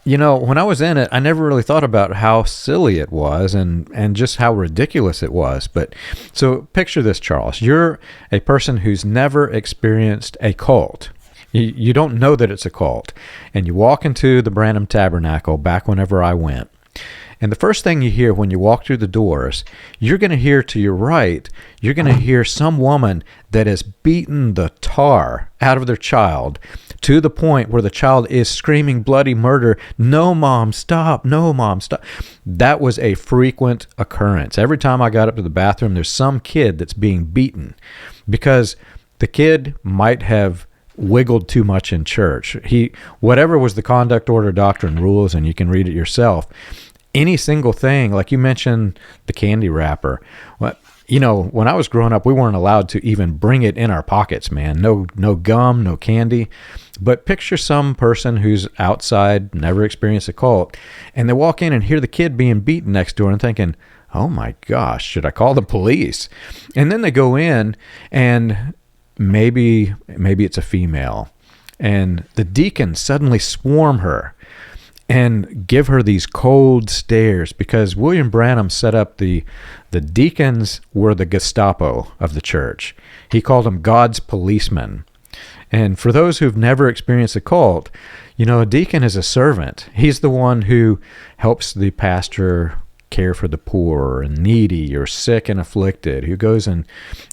When I was in it, I never really thought about how silly it was and just how ridiculous it was. But so picture this, Charles. You're a person who's never experienced a cult. You don't know that it's a cult. And you walk into the Branham Tabernacle back whenever I went. And the first thing you hear when you walk through the doors, you're going to hear to your right, you're going to hear some woman that has beaten the tar out of their child to the point where the child is screaming bloody murder. No, mom, stop. No, mom, stop. That was a frequent occurrence. Every time I got up to the bathroom, there's some kid that's being beaten because the kid might have wiggled too much in church. Whatever was the conduct order, doctrine, rules, and you can read it yourself. Any single thing, like you mentioned the candy wrapper. When I was growing up, we weren't allowed to even bring it in our pockets, man. No gum, no candy. But picture some person who's outside, never experienced a cult, and they walk in and hear the kid being beaten next door and thinking, oh my gosh, should I call the police? And then they go in and maybe it's a female, and the deacons suddenly swarm her and give her these cold stares because William Branham set up the deacons were the Gestapo of the church. He called them God's policemen. And for those who've never experienced a cult, a deacon is a servant. He's the one who helps the pastor care for the poor and needy or sick and afflicted, who goes and,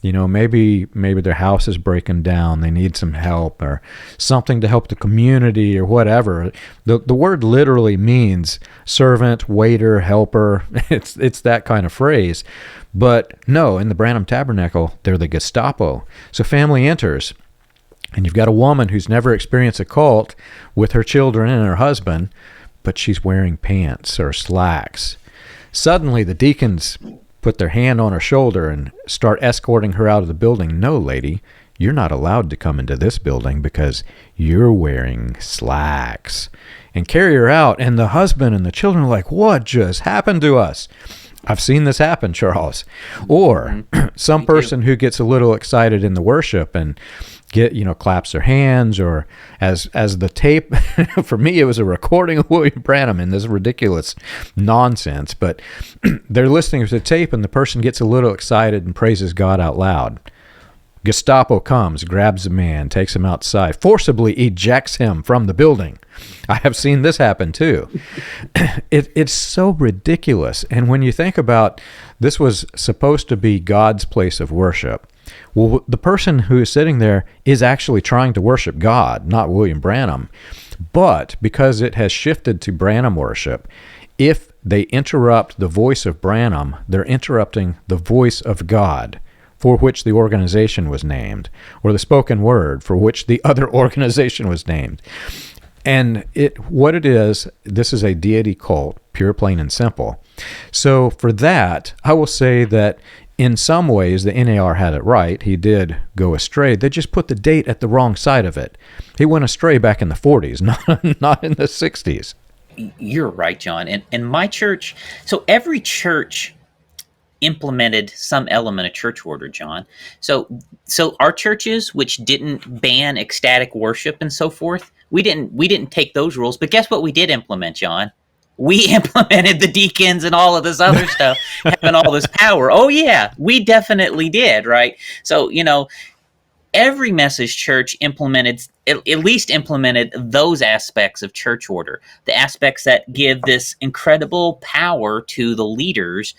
maybe their house is breaking down, they need some help or something to help the community or whatever. The word literally means servant, waiter, helper. It's that kind of phrase. But no, in the Branham Tabernacle, they're the Gestapo. So family enters, and you've got a woman who's never experienced a cult with her children and her husband, but she's wearing pants or slacks. Suddenly, the deacons put their hand on her shoulder and start escorting her out of the building. No, lady, you're not allowed to come into this building because you're wearing slacks. And carry her out, and the husband and the children are like, what just happened to us? I've seen this happen, Charles. Or some person who gets a little excited in the worship and claps their hands, or as the tape, for me, it was a recording of William Branham in this ridiculous nonsense, but they're listening to the tape and the person gets a little excited and praises God out loud. Gestapo comes, grabs the man, takes him outside, forcibly ejects him from the building. I have seen this happen too. It's so ridiculous. And when you think about this was supposed to be God's place of worship, well, the person who is sitting there is actually trying to worship God, not William Branham. But because it has shifted to Branham worship, if they interrupt the voice of Branham, they're interrupting the voice of God, for which the organization was named, or the spoken word for which the other organization was named. And what it is, this is a deity cult, pure, plain, and simple. So for that, I will say that in some ways, the NAR had it right. He did go astray. They just put the date at the wrong side of it. He went astray back in the 40s, not in the 60s. You're right, John. And my church, so every church implemented some element of church order, John. So our churches, which didn't ban ecstatic worship and so forth, we didn't take those rules. But guess what we did implement, John? We implemented the deacons and all of this other stuff, having all this power. Oh yeah, we definitely did, right? So, every message church at least implemented those aspects of church order, the aspects that give this incredible power to the leaders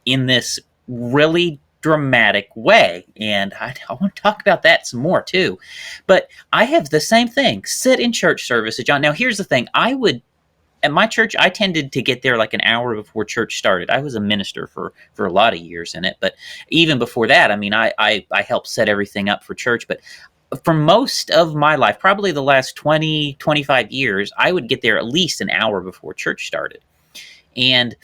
in this really dramatic way. And I want to talk about that some more too. But I have the same thing, sit in church services, John. Now, here's the thing. At my church, I tended to get there like an hour before church started. I was a minister for a lot of years in it. But even before that, I helped set everything up for church. But for most of my life, probably the last 20, 25 years, I would get there at least an hour before church started. And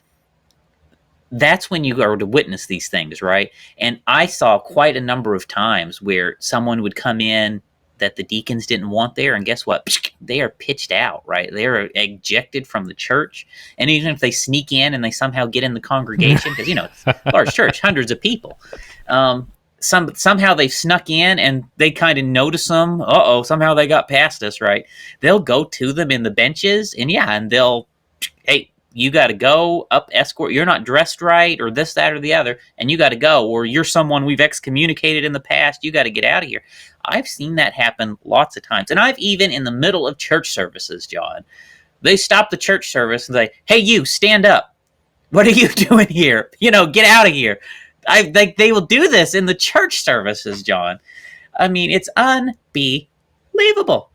that's when you go to witness these things, right? And I saw quite a number of times where someone would come in that the deacons didn't want there, and guess what? They are pitched out, right? They are ejected from the church. And even if they sneak in and they somehow get in the congregation, because it's a large church, hundreds of people, somehow they've snuck in and they kind of notice them. Somehow they got past us, right? They'll go to them in the benches, and they'll, hey, you got to go up, escort. You're not dressed right, or this, that, or the other, and you got to go. Or you're someone we've excommunicated in the past. You got to get out of here. I've seen that happen lots of times. And I've even in the middle of church services, John, they stop the church service and say, hey, you, stand up. What are you doing here? Get out of here. They will do this in the church services, John. It's unbelievable. unbelievable.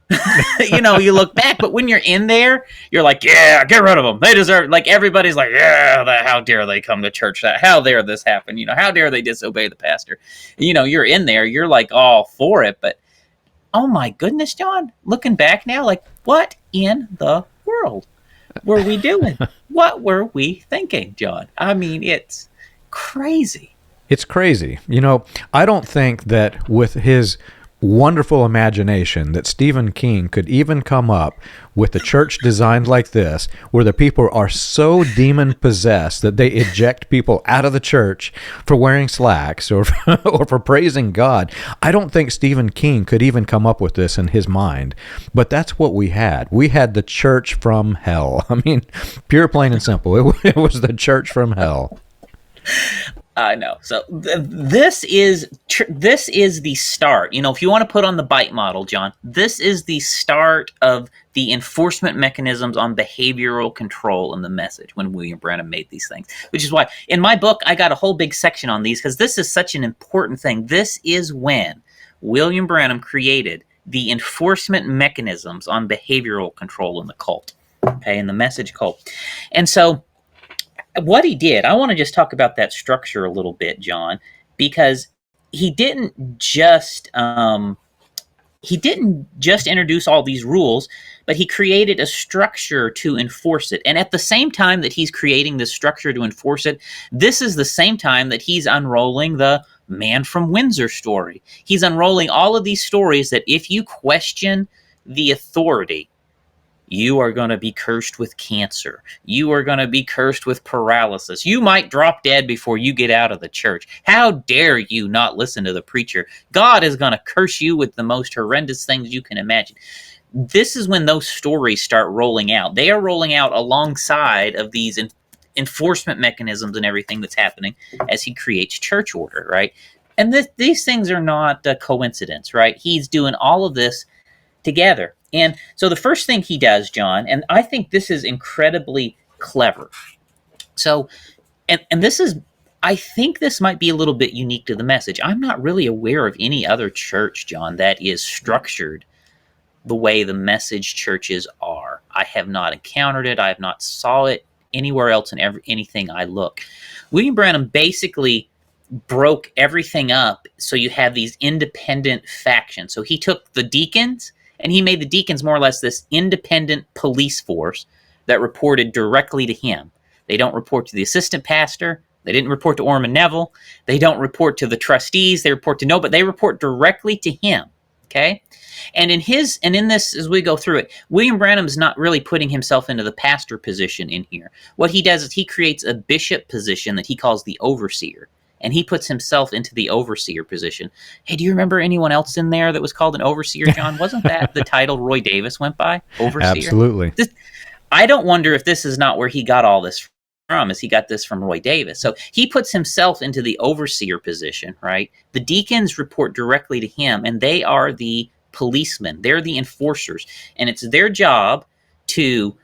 You look back, but when you're in there, you're like, yeah, get rid of them. They deserve, like, everybody's like, yeah, how dare they come to church? How dare this happen? How dare they disobey the pastor? You're in there, you're like all for it, but oh my goodness, John, looking back now, like, what in the world were we doing? What were we thinking, John? I mean, it's crazy. It's crazy. I don't think that with his wonderful imagination that Stephen King could even come up with a church designed like this, where the people are so demon-possessed that they eject people out of the church for wearing slacks or for praising God. I don't think Stephen King could even come up with this in his mind, but that's what we had. We had the church from hell. I mean, pure, plain, and simple. It was the church from hell. I know. So this is the start. If you want to put on the bite model, John, this is the start of the enforcement mechanisms on behavioral control in the message when William Branham made these things. Which is why in my book I got a whole big section on these, because this is such an important thing. This is when William Branham created the enforcement mechanisms on behavioral control in the cult, in the message cult. And so what he did, I want to just talk about that structure a little bit, John, because he didn't just introduce all these rules, but he created a structure to enforce it. And at the same time that he's creating this structure to enforce it, this is the same time that he's unrolling the Man from Windsor story. He's unrolling all of these stories that if you question the authority, you are going to be cursed with cancer. You are going to be cursed with paralysis. You might drop dead before you get out of the church. How dare you not listen to the preacher? God is going to curse you with the most horrendous things you can imagine. This is when those stories start rolling out. They are rolling out alongside of these enforcement mechanisms and everything that's happening as he creates church order, right? And these things are not a coincidence, right? He's doing all of this together. And so the first thing he does, John, and I think this is incredibly clever. So, and this is, I think this might be a little bit unique to the message. I'm not really aware of any other church, John, that is structured the way the message churches are. I have not encountered it. I have not saw it anywhere else in anything I look. William Branham basically broke everything up so you have these independent factions. So he took the deacons, and he made the deacons more or less this independent police force that reported directly to him. They don't report to the assistant pastor. They didn't report to Orman Neville. They don't report to the trustees. They report to but they report directly to him. Okay? And in this, as we go through it, William Branham's not really putting himself into the pastor position in here. What he does is he creates a bishop position that he calls the overseer. And he puts himself into the overseer position. Hey, do you remember anyone else in there that was called an overseer, John? Wasn't that the title Roy Davis went by? Overseer? Absolutely. I don't wonder if this is not where he got all this from, as he got this from Roy Davis. So he puts himself into the overseer position, right? The deacons report directly to him, and they are the policemen. They're the enforcers. And it's their job to,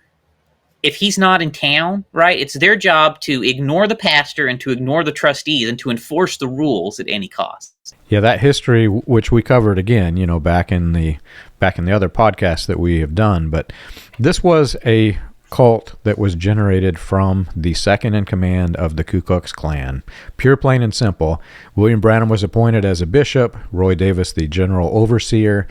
if he's not in town, right, it's their job to ignore the pastor and to ignore the trustees and to enforce the rules at any cost. Yeah, that history, which we covered again, back in the other podcasts that we have done, but this was a cult that was generated from the second in command of the Ku Klux Klan. Pure, plain, and simple. William Branham was appointed as a bishop, Roy Davis the general overseer,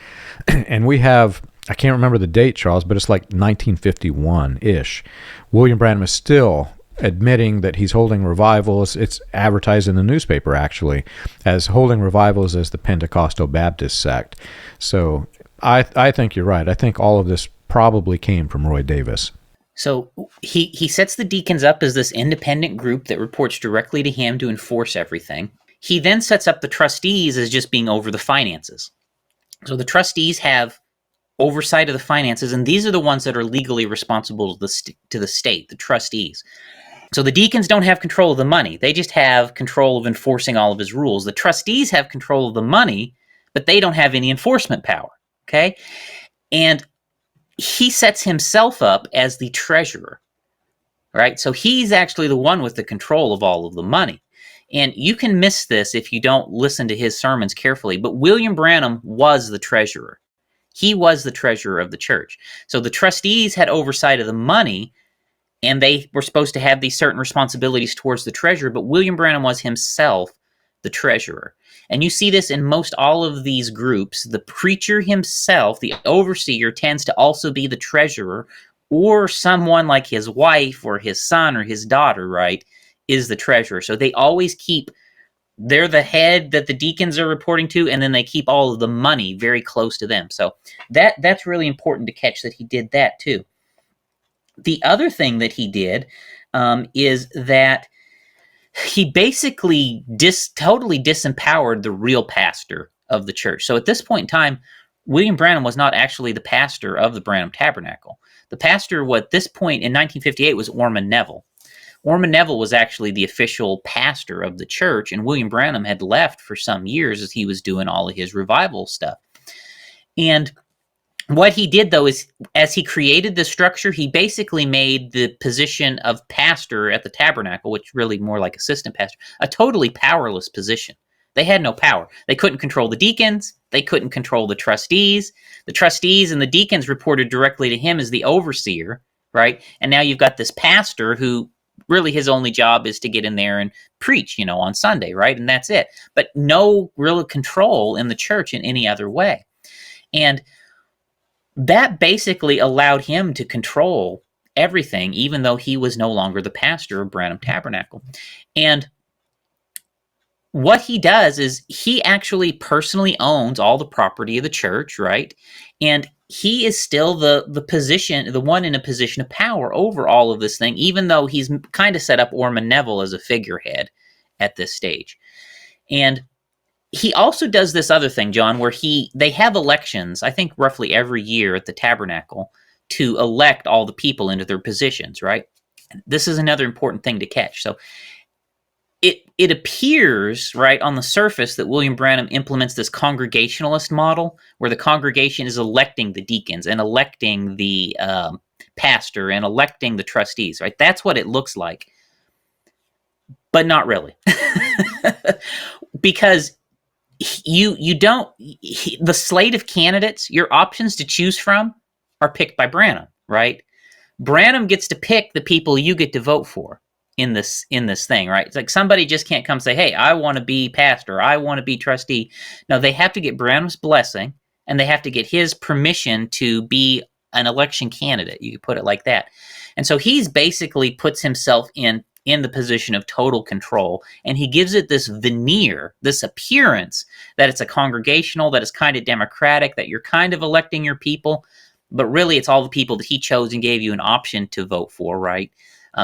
and we have, I can't remember the date, Charles, but it's like 1951-ish. William Branham is still admitting that he's holding revivals. It's advertised in the newspaper, actually, as holding revivals as the Pentecostal Baptist sect. So I think you're right. I think all of this probably came from Roy Davis. So he sets the deacons up as this independent group that reports directly to him to enforce everything. He then sets up the trustees as just being over the finances. So the trustees have oversight of the finances, and these are the ones that are legally responsible to the state, the trustees. So the deacons don't have control of the money. They just have control of enforcing all of his rules. The trustees have control of the money, but they don't have any enforcement power, okay? And he sets himself up as the treasurer, right? So he's actually the one with the control of all of the money. And you can miss this if you don't listen to his sermons carefully, but William Branham was the treasurer. He was the treasurer of the church. So the trustees had oversight of the money, and they were supposed to have these certain responsibilities towards the treasurer, but William Branham was himself the treasurer. And you see this in most all of these groups. The preacher himself, the overseer, tends to also be the treasurer, or someone like his wife or his son or his daughter, right, is the treasurer. So they always keep, they're the head that the deacons are reporting to, and then they keep all of the money very close to them. So that's really important to catch, that he did that too. The other thing that he did is that he basically totally disempowered the real pastor of the church. So at this point in time, William Branham was not actually the pastor of the Branham Tabernacle. The pastor, at this point in 1958, was Orman Neville. Orman Neville was actually the official pastor of the church, and William Branham had left for some years as he was doing all of his revival stuff. And what he did, though, is as he created the structure, he basically made the position of pastor at the tabernacle, which really more like assistant pastor, a totally powerless position. They had no power. They couldn't control the deacons. They couldn't control the trustees. The trustees and the deacons reported directly to him as the overseer, right? And now you've got this pastor who really his only job is to get in there and preach, on Sunday, right? And that's it. But no real control in the church in any other way. And that basically allowed him to control everything, even though he was no longer the pastor of Branham Tabernacle. And what he does is he actually personally owns all the property of the church, right? And he is still the one in a position of power over all of this thing, even though he's kind of set up Orman Neville as a figurehead at this stage. And he also does this other thing, John, where they have elections, I think roughly every year at the tabernacle, to elect all the people into their positions, right? This is another important thing to catch. So it appears, right, on the surface that William Branham implements this congregationalist model where the congregation is electing the deacons and electing the pastor and electing the trustees, right? That's what it looks like. But not really. Because the slate of candidates, your options to choose from are picked by Branham, right? Branham gets to pick the people you get to vote for in this thing, right? It's like somebody just can't come say, hey, I want to be pastor, I want to be trustee. No, they have to get Branham's blessing, and they have to get his permission to be an election candidate. You could put it like that. And so he's basically puts himself in the position of total control, and he gives it this veneer, this appearance that it's a congregational, that it's kind of democratic, that you're kind of electing your people, but really it's all the people that he chose and gave you an option to vote for, right?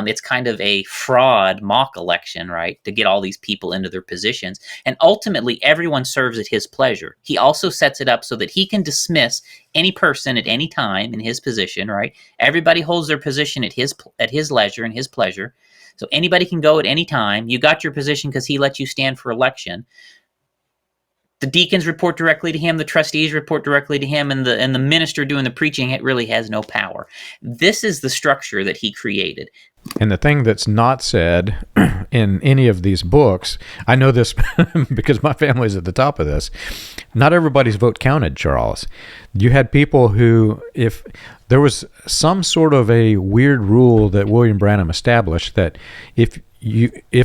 It's kind of a fraud mock election, right, to get all these people into their positions. And ultimately, everyone serves at his pleasure. He also sets it up so that he can dismiss any person at any time in his position, right? Everybody holds their position at his leisure and his pleasure. So anybody can go at any time. You got your position because he let you stand for election. The deacons report directly to him, the trustees report directly to him, and the minister doing the preaching, it really has no power. This is the structure that he created. And the thing that's not said in any of these books, I know this because my family's at the top of this, not everybody's vote counted, Charles. You had people who, if there was some sort of a weird rule that William Branham established, that if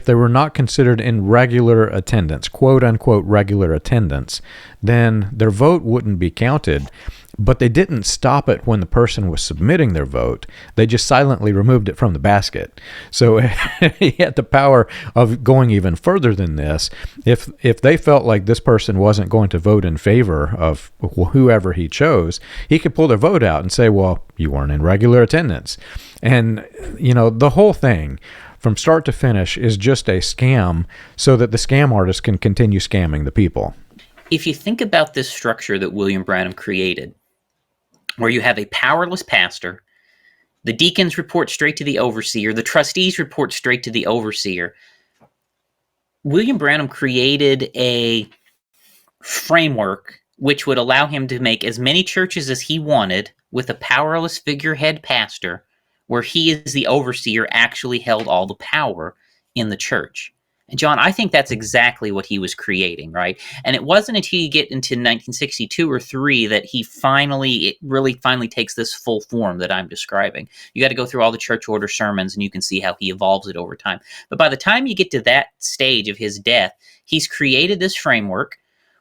they were not considered in regular attendance, quote unquote regular attendance, then their vote wouldn't be counted. But they didn't stop it when the person was submitting their vote. They just silently removed it from the basket. So he had the power of going even further than this. If they felt like this person wasn't going to vote in favor of whoever he chose, he could pull their vote out and say, well, you weren't in regular attendance. And, the whole thing from start to finish is just a scam so that the scam artist can continue scamming the people. If you think about this structure that William Branham created, where you have a powerless pastor, the deacons report straight to the overseer, the trustees report straight to the overseer, William Branham created a framework which would allow him to make as many churches as he wanted with a powerless figurehead pastor, where he as the overseer actually held all the power in the church. John, I think that's exactly what he was creating, right? And it wasn't until you get into 1962 or 3 that it really finally takes this full form that I'm describing. You got to go through all the church order sermons and you can see how he evolves it over time. But by the time you get to that stage of his death, he's created this framework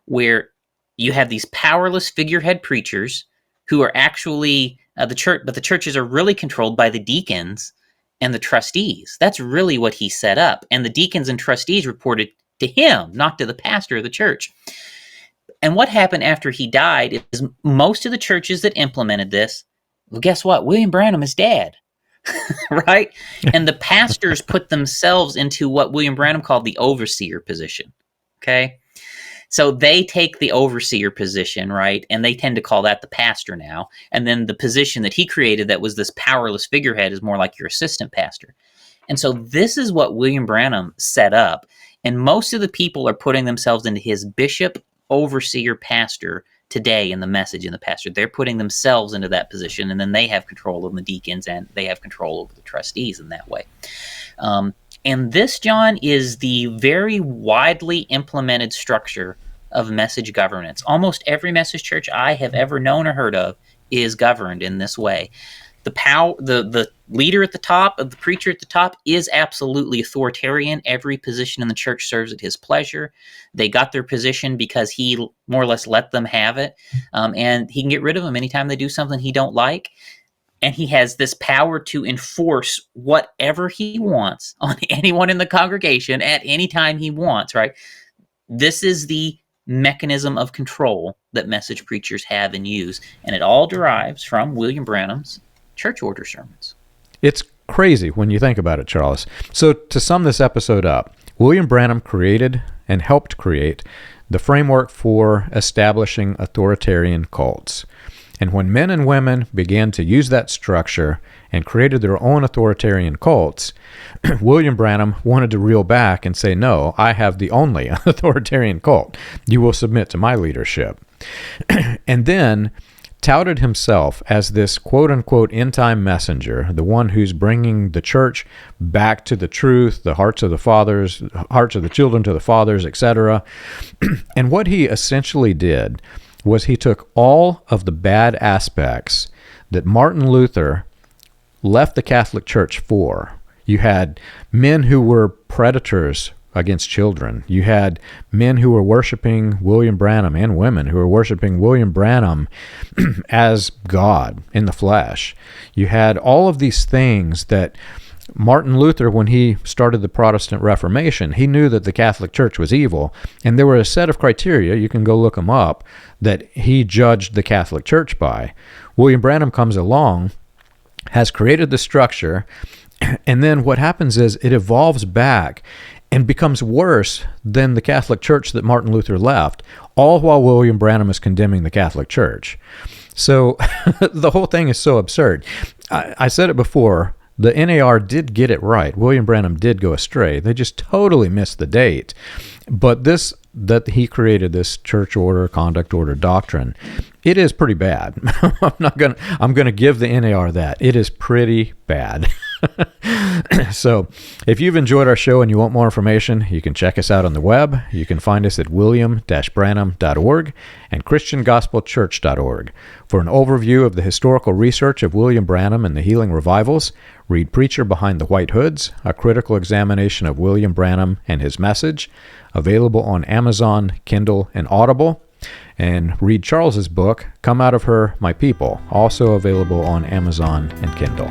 where you have these powerless figurehead preachers who are actually the church, but the churches are really controlled by the deacons and the trustees. That's really what he set up. And the deacons and trustees reported to him, not to the pastor of the church. And what happened after he died is most of the churches that implemented this, well, guess what? William Branham is dead, right? And the pastors put themselves into what William Branham called the overseer position, okay? So they take the overseer position, right? And they tend to call that the pastor now. And then the position that he created that was this powerless figurehead is more like your assistant pastor. And so this is what William Branham set up. And most of the people are putting themselves into his bishop, overseer, pastor today in the message in the pastor. They're putting themselves into that position, and then they have control of the deacons and they have control over the trustees in that way. And this, John, is the very widely implemented structure of message governance. Almost every message church I have ever known or heard of is governed in this way. The leader at the top, of the preacher at the top, is absolutely authoritarian. Every position in the church serves at his pleasure. They got their position because he more or less let them have it, and he can get rid of them anytime they do something he don't like. And he has this power to enforce whatever he wants on anyone in the congregation at any time he wants, right? This is the mechanism of control that message preachers have and use, and it all derives from William Branham's church order sermons. It's crazy when you think about it, Charles. So to sum this episode up, William Branham created and helped create the framework for establishing authoritarian cults. And when men and women began to use that structure and created their own authoritarian cults, William Branham wanted to reel back and say, no, I have the only authoritarian cult. You will submit to my leadership. And then touted himself as this quote-unquote end-time messenger, the one who's bringing the church back to the truth, the hearts of the fathers, hearts of the children to the fathers, etc. And what he essentially did was he took all of the bad aspects that Martin Luther left the Catholic Church for. You had men who were predators against children. You had men who were worshiping William Branham, and women who were worshiping William Branham as God in the flesh. You had all of these things that Martin Luther, when he started the Protestant Reformation, he knew that the Catholic Church was evil, and there were a set of criteria, you can go look them up, that he judged the Catholic Church by. William Branham comes along, has created the structure, and then what happens is it evolves back and becomes worse than the Catholic Church that Martin Luther left, all while William Branham is condemning the Catholic Church. So the whole thing is so absurd. I said it before, the NAR did get it right. William Branham did go astray. They just totally missed the date. But this, that he created this church order, conduct order doctrine, it is pretty bad. I'm gonna give the NAR that. It is pretty bad. So if you've enjoyed our show and you want more information, you can check us out on the web. You can find us at william-branham.org and christiangospelchurch.org. For an overview of the historical research of William Branham and the healing revivals, read Preacher Behind the White Hoods, a critical examination of William Branham and his message, available on Amazon, Kindle, and Audible. And read Charles's book, Come Out of Her, My People, also available on Amazon and Kindle.